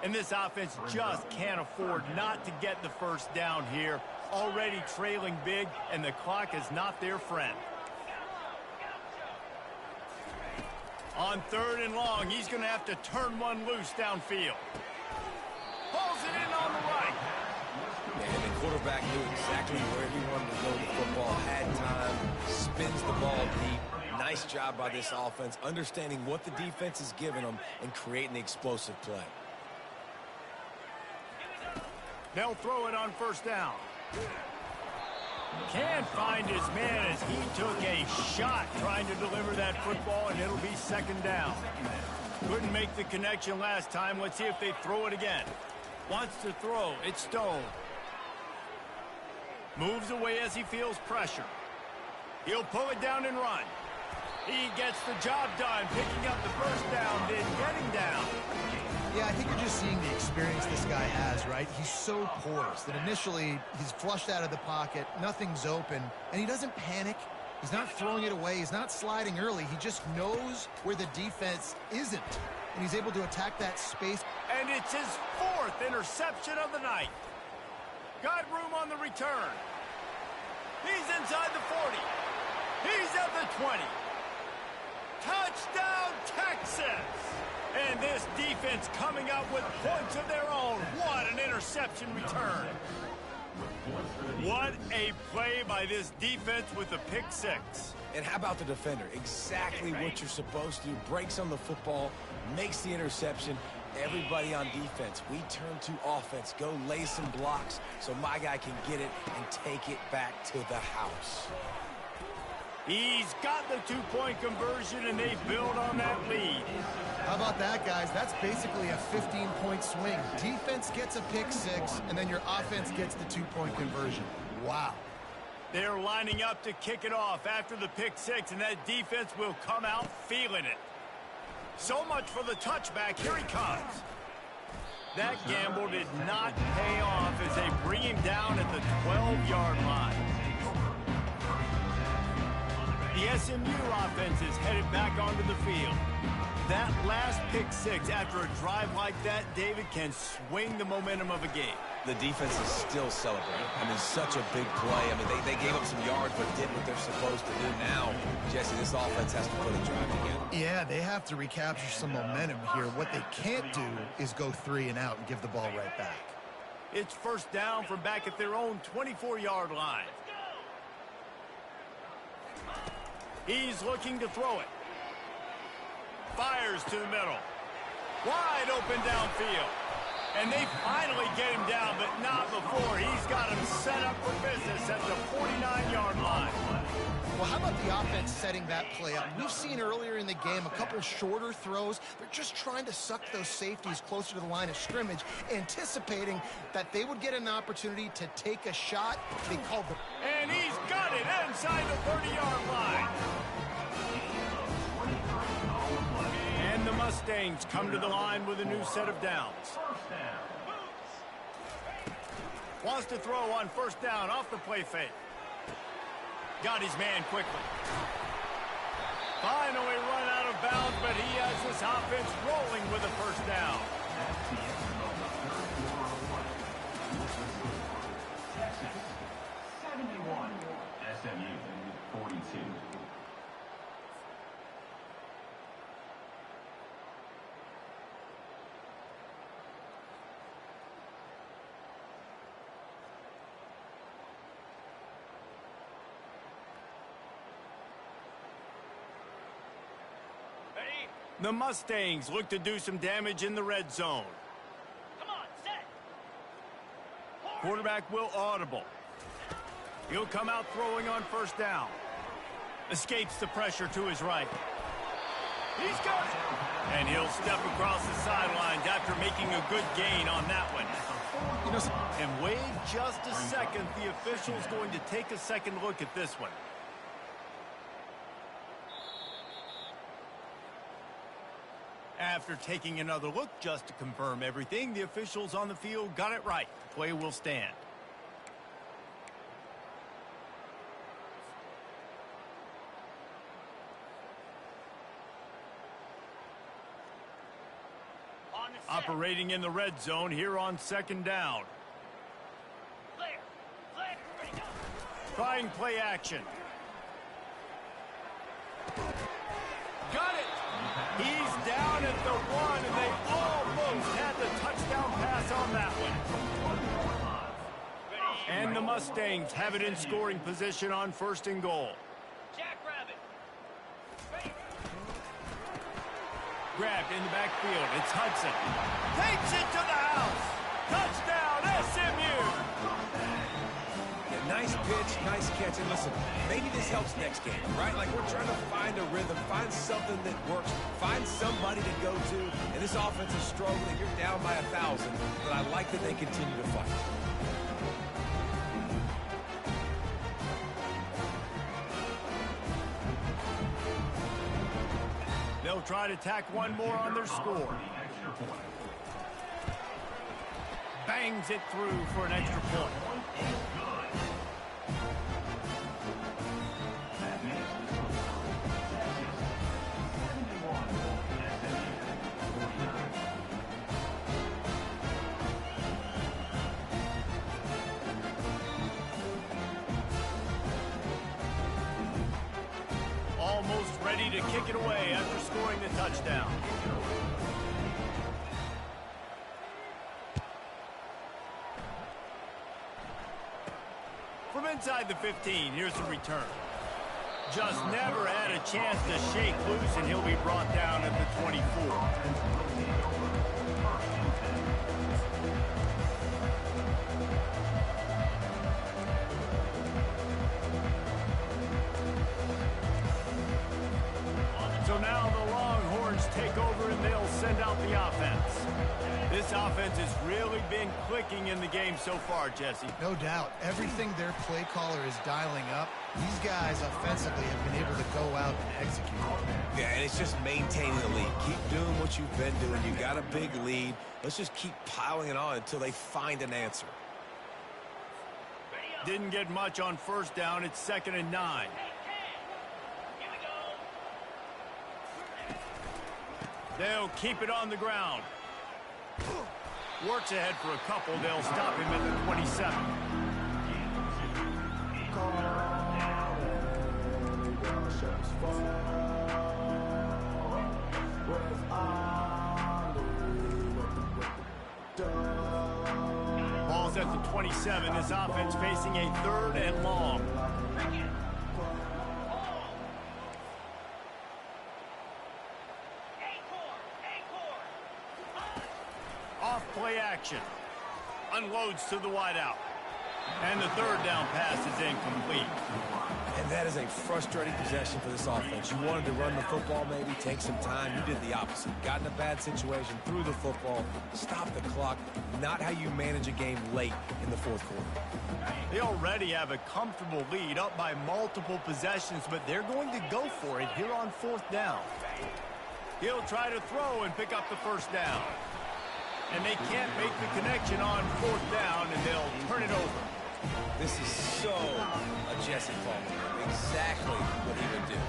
And this offense just can't afford not to get the first down here. Already trailing big, and the clock is not their friend. On 3rd and long, he's going to have to turn one loose downfield. Pulls it in on the right. And the quarterback knew exactly where he wanted to go with the football, had time, spins the ball deep. Nice job by this offense, understanding what the defense is giving them and creating the explosive play. They'll throw it on 1st down. Can't find his man as he took a shot trying to deliver that football, and it'll be 2nd down. Couldn't make the connection last time. Let's see if they throw it again. Wants to throw. It's Stone. Moves away as he feels pressure. He'll pull it down and run. He gets the job done, picking up the 1st down, then getting down. Yeah, I think you're just seeing the experience this guy has, right? He's so porous that initially he's flushed out of the pocket, nothing's open, and he doesn't panic. He's not throwing it away. He's not sliding early. He just knows where the defense isn't, and he's able to attack that space. And it's his 4th interception of the night. Got room on the return. He's inside the 40. He's at the 20. Touchdown, Texas! And this defense coming up with points of their own. What an interception return. What a play by this defense with the pick 6. And how about the defender? Exactly what you're supposed to do. Breaks on the football, makes the interception. Everybody on defense, we turn to offense. Go lay some blocks so my guy can get it and take it back to the house. He's got the 2-point conversion, and they build on that lead. How about that, guys? That's basically a 15-point swing. Defense gets a pick 6, and then your offense gets the 2-point conversion. Wow. They're lining up to kick it off after the pick 6, and that defense will come out feeling it. So much for the touchback. Here he comes. That gamble did not pay off as they bring him down at the 12-yard line. The SMU offense is headed back onto the field. That last pick 6 after a drive like that, David, can swing the momentum of a game. The defense is still celebrating. I mean, such a big play. I mean, they gave up some yards but did what they're supposed to do. Now, Jesse, this offense has to put a drive together. Yeah, they have to recapture some momentum here. What they can't do is go 3 and out and give the ball right back. It's 1st down from back at their own 24-yard line. He's looking to throw it. Fires to the middle. Wide open downfield. And they finally get him down, but not before. He's got him set up for business at the 49-yard line. Well, how about the offense setting that play up? We've seen earlier in the game a couple shorter throws. They're just trying to suck those safeties closer to the line of scrimmage, anticipating that they would get an opportunity to take a shot. They called the... And he's got it inside the 30-yard line. And the Mustangs come to the line with a new set of downs. Wants to throw on first down off the play fake. Got his man quickly. Finally run out of bounds, but he has this offense rolling with a first down. That's the end of the third quarter. Texas 71, SMU 42. The Mustangs look to do some damage in the red zone. Come on, set. Quarterback will audible. He'll come out throwing on first down. Escapes the pressure to his right. He's got it. And he'll step across the sidelines after making a good gain on that one. And wait just a second. The official's going to take a second look at this one. After taking another look just to confirm everything, the officials on the field got it right. The play will stand. Operating in the red zone here on second down. Trying play action. Got it! He's down at the 1, and they almost had the touchdown pass on that one. And the Mustangs have it in scoring position on first and goal. Jackrabbit. Grabbed in the backfield. It's Hudson. Takes it to the house. Touchdown, SMU. Yeah, nice pitch, nice catch. And listen, maybe this helps next game, right? Like we're trying to find a rhythm, find something that works, find somebody to go to. And this offense is struggling. You're down by 1,000, but I like that they continue to fight. They'll try to tack one more on their score. Bangs it through for an extra point. Almost ready to kick it away after scoring the touchdown. From inside the 15, here's the return. Just never had a chance to shake loose, and he'll be brought down at the 24. So now the Longhorns take over and they'll send out the offense. This offense has really been clicking in the game so far, Jesse. No doubt. Everything their play caller is dialing up, these guys offensively have been able to go out and execute. Yeah, and it's just maintaining the lead. Keep doing what you've been doing. You got a big lead. Let's just keep piling it on until they find an answer. Didn't get much on first down. It's 2nd and 9. They'll keep it on the ground. Works ahead for a couple. They'll stop him at the 27. Ball's at the 27. This offense facing a 3rd and long. Off play action. Unloads to the wideout. And the third down pass is incomplete. And that is a frustrating possession for this offense. You wanted to run the football, maybe take some time. You did the opposite. Got in a bad situation, threw the football, stopped the clock. Not how you manage a game late in the fourth quarter. They already have a comfortable lead, up by multiple possessions, but they're going to go for it here on fourth down. He'll try to throw and pick up the first down. And they can't make the connection on fourth down, and they'll turn it over. This is so a Jesse Palmer. Exactly what he would do.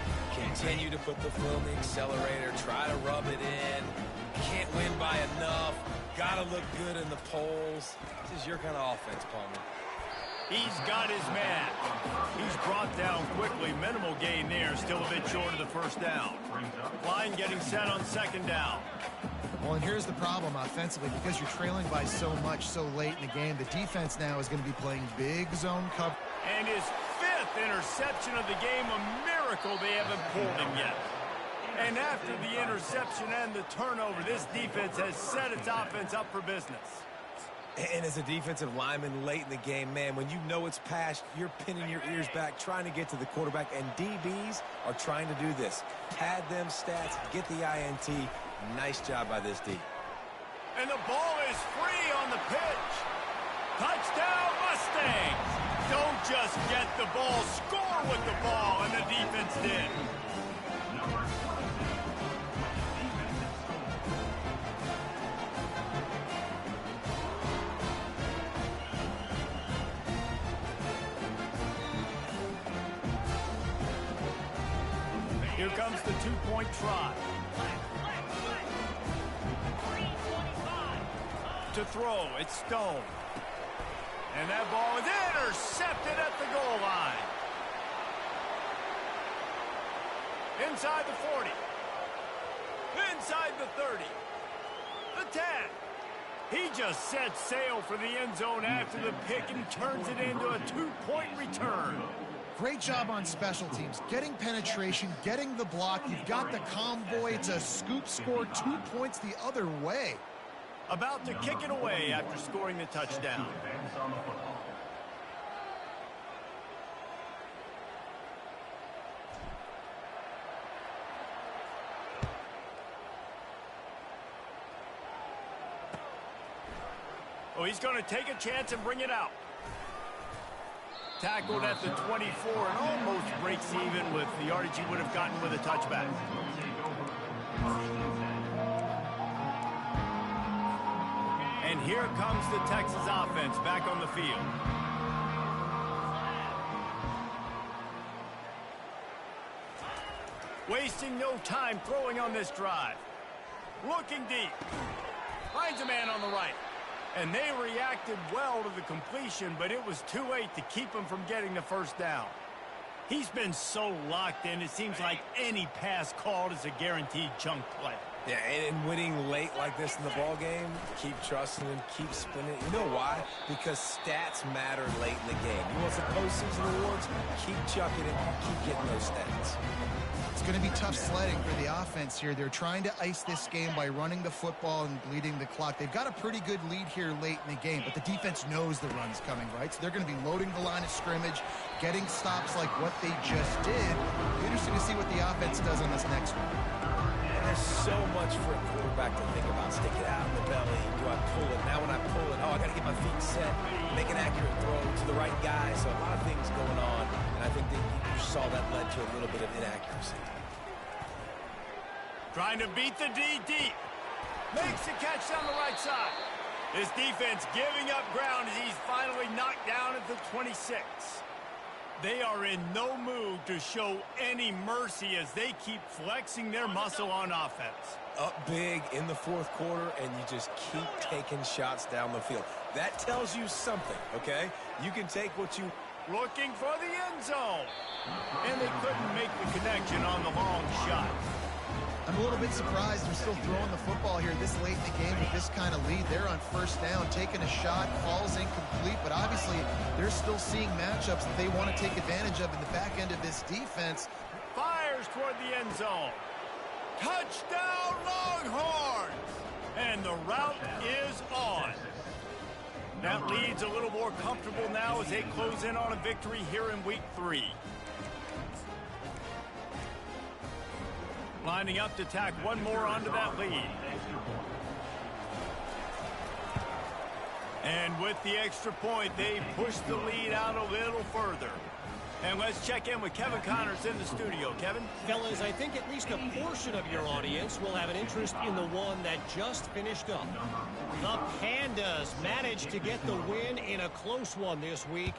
Continue to put the foot on the accelerator, try to rub it in. Can't win by enough. Gotta look good in the polls. This is your kind of offense, Palmer. He's got his man. He's brought down quickly. Minimal gain there. Still a bit short of the first down. Line getting set on second down. Well, and here's the problem offensively. Because you're trailing by so much so late in the game, the defense now is going to be playing big zone cover. And his fifth interception of the game, a miracle they haven't pulled him yet. And after the interception and the turnover, this defense has set its offense up for business. And as a defensive lineman late in the game, man, when you know it's passed, you're pinning your ears back, trying to get to the quarterback, and DBs are trying to do this. Pad them stats, get the INT. Nice job by this D. And the ball is free on the pitch. Touchdown, Mustangs! Don't just get the ball, score with the ball, and the defense did. Here comes the two-point try. To throw, it's Stone. And that ball is intercepted at the goal line. Inside the 40. Inside the 30. The 10. He just sets sail for the end zone after the pick and turns it into a two-point return. Great job on special teams. Getting penetration, getting the block. You've got the convoy. It's a scoop score, 2 points the other way. About to kick it away after scoring the touchdown. Oh, he's going to take a chance and bring it out. Tackled at the 24 and almost breaks even with the yardage he would have gotten with a touchback. And here comes the Texas offense back on the field. Wasting no time throwing on this drive. Looking deep. Finds a man on the right. And they reacted well to the completion, but it was too late to keep him from getting the first down. He's been so locked in, it seems like any pass called is a guaranteed chunk play. Yeah, and winning late like this in the ball game, keep trusting him, keep spinning. You know why? Because stats matter late in the game. You want some postseason awards? Keep chucking it, keep getting those stats. It's going to be tough sledding for the offense here. They're trying to ice this game by running the football and bleeding the clock. They've got a pretty good lead here late in the game, but the defense knows the run's coming, right? So they're going to be loading the line of scrimmage, getting stops like what they just did. It'll be interesting to see what the offense does on this next one. And there's so much for a quarterback to think about. Stick it out in the belly. Do I pull it? Now when I pull it, I got to get my feet set, make an accurate throw to the right guy. So a lot of things going on, and I think that you saw that led to a little bit of inaccuracy. Trying to beat the D deep. Makes the catch down the right side. His defense giving up ground as he's finally knocked down at the 26. They are in no mood to show any mercy as they keep flexing their muscle on offense. Up big in the fourth quarter, and you just keep taking shots down the field. That tells you something, okay? You can take what you... Looking for the end zone. And they couldn't make the connection on the long shot. I'm a little bit surprised they're still throwing the football here this late in the game with this kind of lead. They're on first down, taking a shot, falls incomplete, but obviously they're still seeing matchups that they want to take advantage of in the back end of this defense. Fires toward the end zone. Touchdown, Longhorns! And the route is on. That lead's a little more comfortable now as they close in on a victory here in week 3. Lining up to tack one more onto that lead. And with the extra point, they push the lead out a little further. And let's check in with Kevin Connors in the studio. Kevin? Fellas, I think at least a portion of your audience will have an interest in the one that just finished up. The Pandas managed to get the win in a close one this week,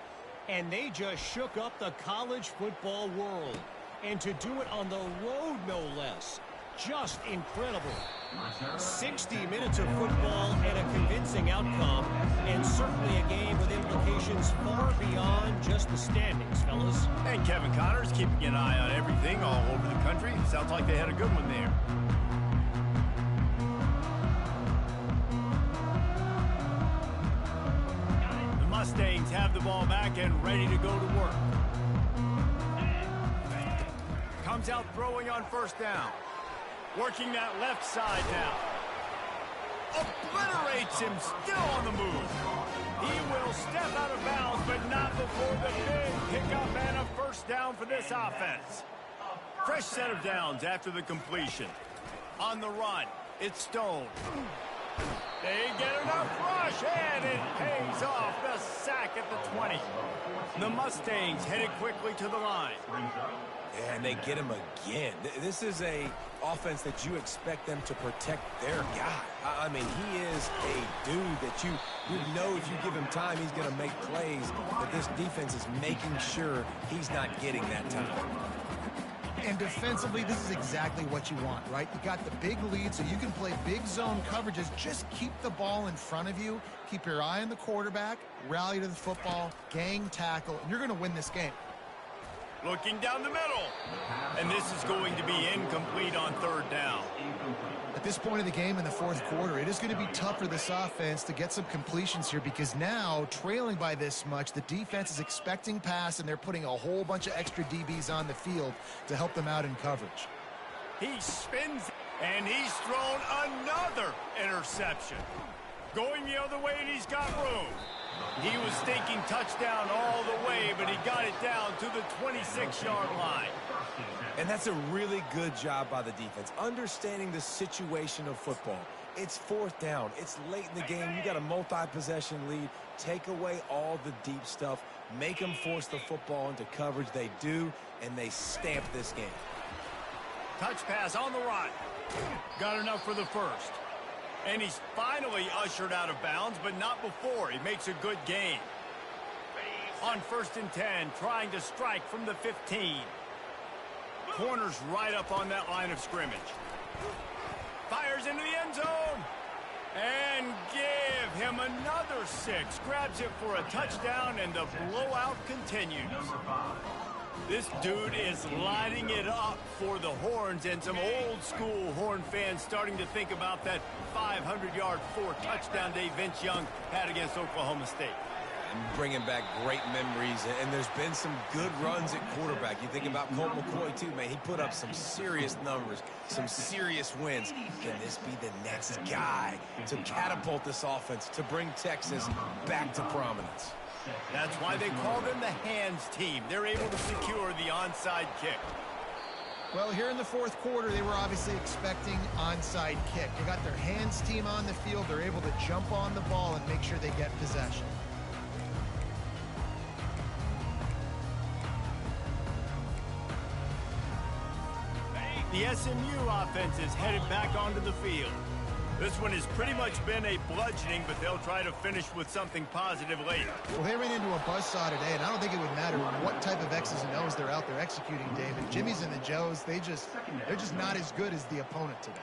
and they just shook up the college football world. And to do it on the road, no less. Just incredible. 60 minutes of football and a convincing outcome, and certainly a game with implications far beyond just the standings, fellas. And Kevin Connors keeping an eye on everything all over the country. Sounds like they had a good one there. The Mustangs have the ball back and ready to go to work. Comes out throwing on first down. Working that left side now. Obliterates him, still on the move. He will step out of bounds, but not before the big pickup and a first down for this offense. Fresh set of downs after the completion. On the run, it's Stone. They get enough rush, and it pays off. The sack at the 20. The Mustangs headed quickly to the line. And they get him again. This is a offense that you expect them to protect their guy. I mean, he is a dude that you know if you give him time, he's going to make plays. But this defense is making sure he's not getting that time. And defensively, this is exactly what you want, right? You got the big lead, so you can play big zone coverages. Just keep the ball in front of you. Keep your eye on the quarterback. Rally to the football. Gang tackle. And you're going to win this game. Looking down the middle. And this is going to be incomplete on third down. At this point of the game in the fourth quarter, it is going to be tough for this offense to get some completions here because now, trailing by this much, the defense is expecting pass, and they're putting a whole bunch of extra DBs on the field to help them out in coverage. He spins, and he's thrown another interception. Going the other way, and he's got room. He was thinking touchdown all the way, but he got it down to the 26-yard line. And that's a really good job by the defense, understanding the situation of football. It's fourth down. It's late in the game. You got a multi-possession lead. Take away all the deep stuff. Make them force the football into coverage. They do, and they stamp this game. Touch pass on the run. Got enough for the first. And he's finally ushered out of bounds, but not before. He makes a good gain. On 1st and 10, trying to strike from the 15. Corners right up on that line of scrimmage. Fires into the end zone. And give him another 6. Grabs it for a touchdown, and the blowout continues. This dude is lighting it up for the Horns, and some old-school Horn fans starting to think about that 500-yard 4-touchdown day Vince Young had against Oklahoma State. And bringing back great memories, and there's been some good runs at quarterback. You think about Colt McCoy, too, man. He put up some serious numbers, some serious wins. Can this be the next guy to catapult this offense, to bring Texas back to prominence? That's why they call them the hands team. They're able to secure the onside kick. Well, here in the fourth quarter, they were obviously expecting onside kick. They got their hands team on the field. They're able to jump on the ball and make sure they get possession. The SMU offense is headed back onto the field. This one has pretty much been a bludgeoning, but they'll try to finish with something positive later. Well, they ran into a buzzsaw today, and I don't think it would matter what type of X's and O's they're out there executing, David. Jimmy's and the Joes, they're just not as good as the opponent today.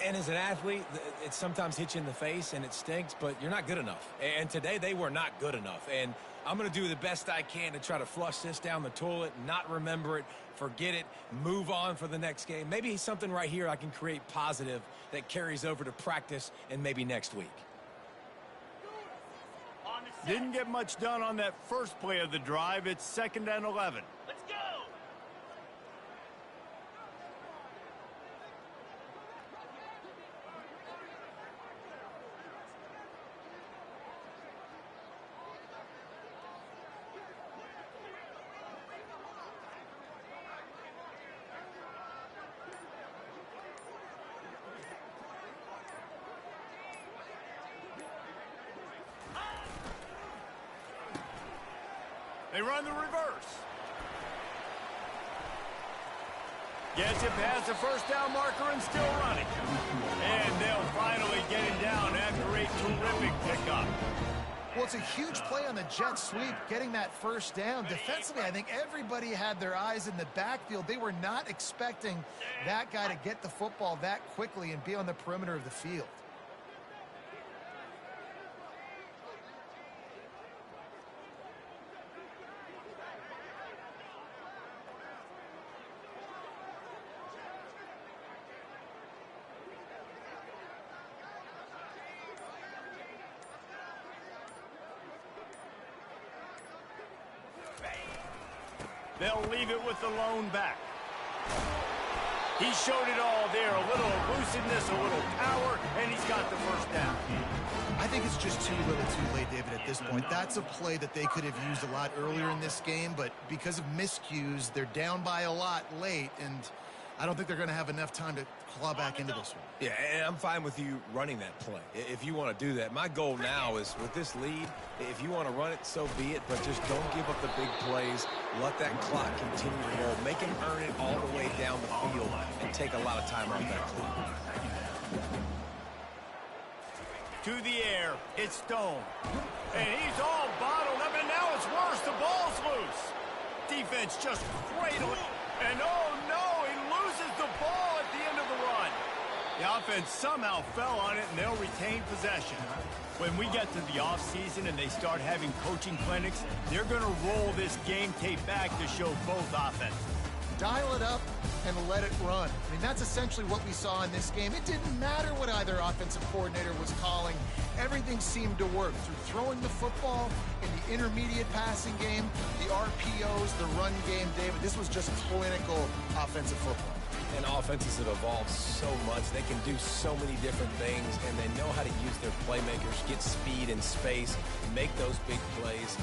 And as an athlete, it sometimes hits you in the face, and it stinks, but you're not good enough. And today, they were not good enough. And I'm going to do the best I can to try to flush this down the toilet, not remember it, forget it, move on for the next game. Maybe something right here I can create positive that carries over to practice and maybe next week. Didn't get much done on that first play of the drive. It's 2nd and 11. Let's go! They run the reverse. Gets it past the first down marker and still running. And they'll finally get him down after a terrific pickup. Well, it's a huge play on the jet sweep, getting that first down. Defensively, I think everybody had their eyes in the backfield. They were not expecting that guy to get the football that quickly and be on the perimeter of the field. They'll leave it with the lone back. He showed it all there. A little elusiveness, a little power, and he's got the first down. I think it's just too little too late, David, at this point. That's a play that they could have used a lot earlier in this game, but because of miscues, they're down by a lot late, and I don't think they're going to have enough time to claw back into this one. Yeah, and I'm fine with you running that play if you want to do that. My goal now is with this lead, if you want to run it, so be it, but just don't give up the big plays. Let that clock continue to roll. Make him earn it all the way down the field and take a lot of time off that clock. To the air, it's Stone. And he's all bottled up, and now it's worse. The ball's loose. Defense just cradled it. And oh no, he loses the ball at the end of the run. The offense somehow fell on it, and they'll retain possession. When we get to the offseason and they start having coaching clinics, they're going to roll this game tape back to show both offenses. Dial it up and let it run. I mean, that's essentially what we saw in this game. It didn't matter what either offensive coordinator was calling. Everything seemed to work through throwing the football in the intermediate passing game, the RPOs, the run game, David. This was just clinical offensive football. And offenses have evolved so much. They can do so many different things, and they know how to use their playmakers, get speed and space, make those big plays.